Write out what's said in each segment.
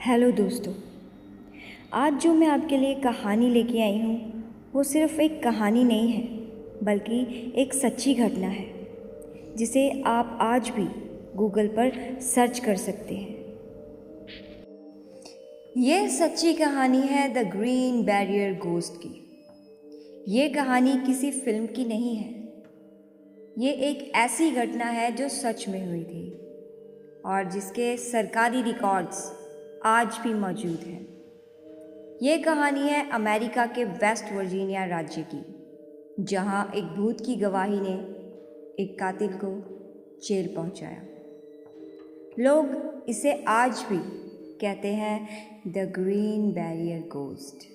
Hello दोस्तों। आज जो मैं आपके लिए कहानी लेके आई हूँ वो सिर्फ़ एक कहानी नहीं है, बल्कि एक सच्ची घटना है जिसे आप आज भी गूगल पर सर्च कर सकते हैं। ये सच्ची कहानी है द ग्रीन बैरियर घोस्ट की। ये कहानी किसी फिल्म की नहीं है। ये एक ऐसी घटना है जो सच में हुई थी और जिसके सरकारी रिकॉर्ड्स आज भी मौजूद हैं। ये कहानी है अमेरिका के वेस्ट वर्जीनिया राज्य की, जहां एक भूत की गवाही ने एक कातिल को जेल पहुंचाया। लोग इसे आज भी कहते हैं द ग्रीन बैरियर घोस्ट।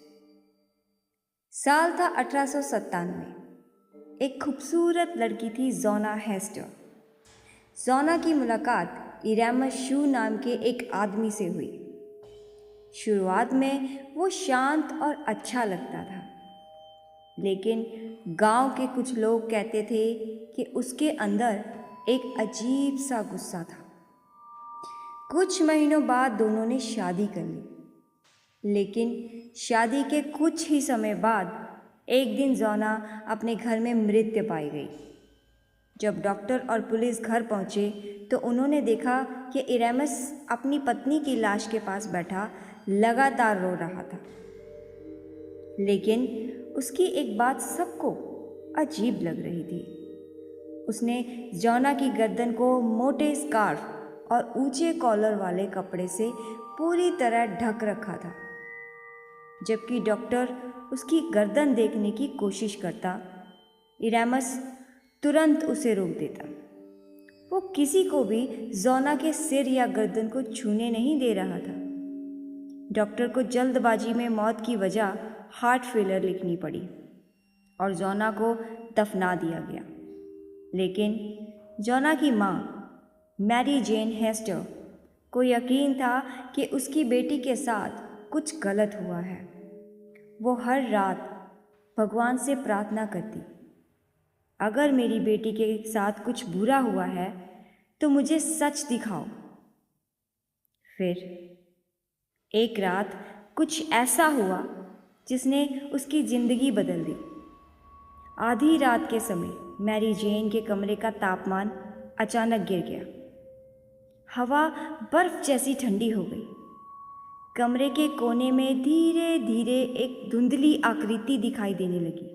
साल था 1897। एक खूबसूरत लड़की थी जोना हेस्टर। जोना की मुलाकात इरेमस शू नाम के एक आदमी से हुई। शुरुआत में वो शांत और अच्छा लगता था, लेकिन गांव के कुछ लोग कहते थे कि उसके अंदर एक अजीब सा गुस्सा था। कुछ महीनों बाद दोनों ने शादी कर ली, लेकिन शादी के कुछ ही समय बाद एक दिन जोना अपने घर में मृत पाई गई। जब डॉक्टर और पुलिस घर पहुंचे तो उन्होंने देखा कि इरेमस अपनी पत्नी की लाश के पास बैठा लगातार रो रहा था। लेकिन उसकी एक बात सबको अजीब लग रही थी। उसने जोना की गर्दन को मोटे स्कार्फ और ऊंचे कॉलर वाले कपड़े से पूरी तरह ढक रखा था। जबकि डॉक्टर उसकी गर्दन देखने की कोशिश करता, इरेमस तुरंत उसे रोक देता। वो किसी को भी जोना के सिर या गर्दन को छूने नहीं दे रहा था। डॉक्टर को जल्दबाजी में मौत की वजह हार्ट फेलियर लिखनी पड़ी और जोना को दफना दिया गया। लेकिन जोना की माँ मैरी जेन हेस्टर को यकीन था कि उसकी बेटी के साथ कुछ गलत हुआ है। वो हर रात भगवान से प्रार्थना करती, अगर मेरी बेटी के साथ कुछ बुरा हुआ है तो मुझे सच दिखाओ। फिर एक रात कुछ ऐसा हुआ जिसने उसकी ज़िंदगी बदल दी। आधी रात के समय मैरी जेन के कमरे का तापमान अचानक गिर गया। हवा बर्फ जैसी ठंडी हो गई। कमरे के कोने में धीरे धीरे एक धुंधली आकृति दिखाई देने लगी।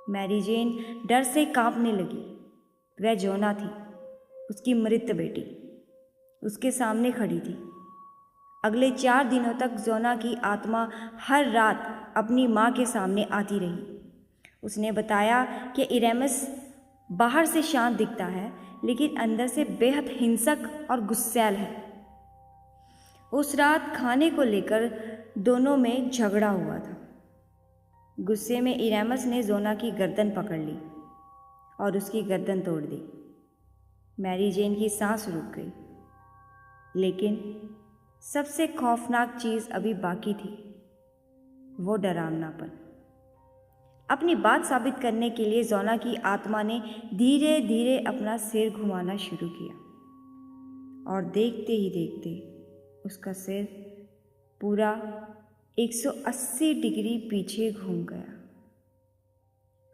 मैरी जेन डर से कांपने लगी। वह जोना थी, उसकी मृत बेटी, उसके सामने खड़ी थी। अगले 4 दिनों तक जोना की आत्मा हर रात अपनी माँ के सामने आती रही। उसने बताया कि इरेमस बाहर से शांत दिखता है, लेकिन अंदर से बेहद हिंसक और गुस्सैल है। उस रात खाने को लेकर दोनों में झगड़ा हुआ था। गुस्से में इरेमस ने जोना की गर्दन पकड़ ली और उसकी गर्दन तोड़ दी। मैरी जेन की सांस रुक गई। लेकिन सबसे खौफनाक चीज़ अभी बाकी थी, वो डरावनापन। अपनी बात साबित करने के लिए जोना की आत्मा ने धीरे धीरे अपना सिर घुमाना शुरू किया और देखते ही देखते उसका सिर पूरा 180 डिग्री पीछे घूम गया।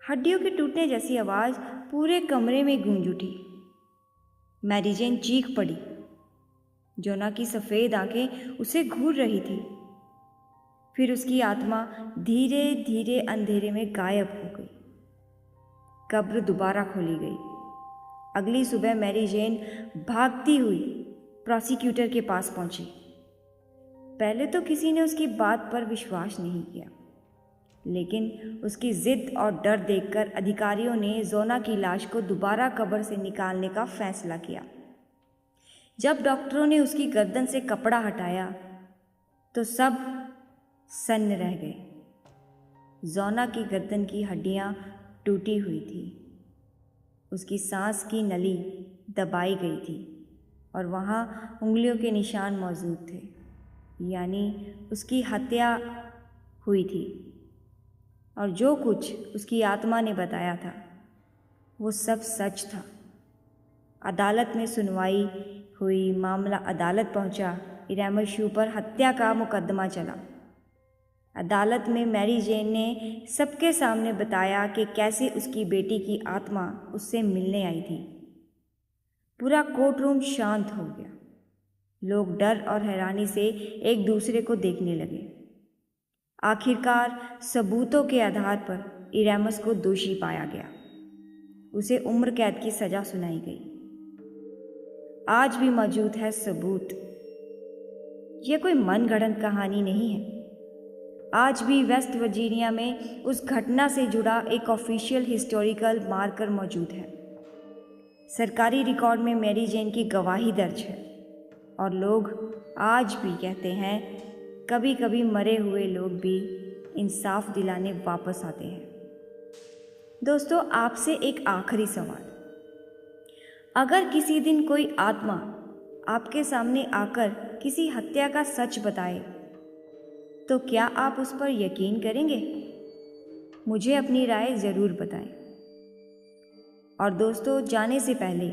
हड्डियों के टूटने जैसी आवाज़ पूरे कमरे में गूंज उठी। मैरी जेन चीख पड़ी। जोना की सफ़ेद आंखें उसे घूर रही थी। फिर उसकी आत्मा धीरे धीरे अंधेरे में गायब हो गई। कब्र दोबारा खोली गई। अगली सुबह मैरी जेन भागती हुई प्रोसिक्यूटर के पास पहुंची। पहले तो किसी ने उसकी बात पर विश्वास नहीं किया, लेकिन उसकी जिद और डर देखकर अधिकारियों ने जोना की लाश को दोबारा कब्र से निकालने का फैसला किया। जब डॉक्टरों ने उसकी गर्दन से कपड़ा हटाया तो सब सन्न रह गए। जोना की गर्दन की हड्डियां टूटी हुई थी, उसकी सांस की नली दबाई गई थी और वहाँ उंगलियों के निशान मौजूद थे, यानी उसकी हत्या हुई थी। और जो कुछ उसकी आत्मा ने बताया था वो सब सच था। अदालत में सुनवाई हुई, मामला अदालत पहुंचा इरैमस शू पर हत्या का मुकदमा चला। अदालत में मैरी जेन ने सबके सामने बताया कि कैसे उसकी बेटी की आत्मा उससे मिलने आई थी। पूरा कोर्ट रूम शांत हो गया। लोग डर और हैरानी से एक दूसरे को देखने लगे। आखिरकार सबूतों के आधार पर इरैमस को दोषी पाया गया। उसे उम्र कैद की सजा सुनाई गई। आज भी मौजूद है सबूत। यह कोई मनगढ़ंत कहानी नहीं है। आज भी वेस्ट वर्जीनिया में उस घटना से जुड़ा एक ऑफिशियल हिस्टोरिकल मार्कर मौजूद है। सरकारी रिकॉर्ड में मैरी जेन की गवाही दर्ज है और लोग आज भी कहते हैं कभी कभी मरे हुए लोग भी इंसाफ दिलाने वापस आते हैं। दोस्तों, आपसे एक आखिरी सवाल। अगर किसी दिन कोई आत्मा आपके सामने आकर किसी हत्या का सच बताए तो क्या आप उस पर यकीन करेंगे? मुझे अपनी राय ज़रूर बताएं। और दोस्तों, जाने से पहले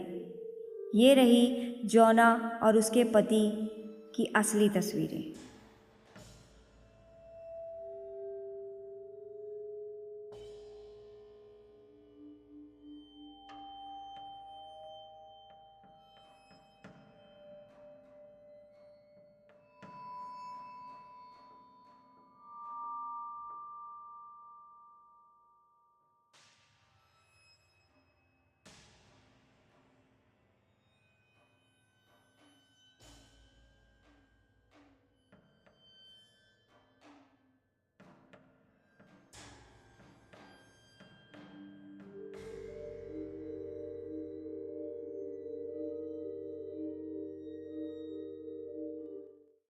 ये रही जोना और उसके पति की असली तस्वीरें।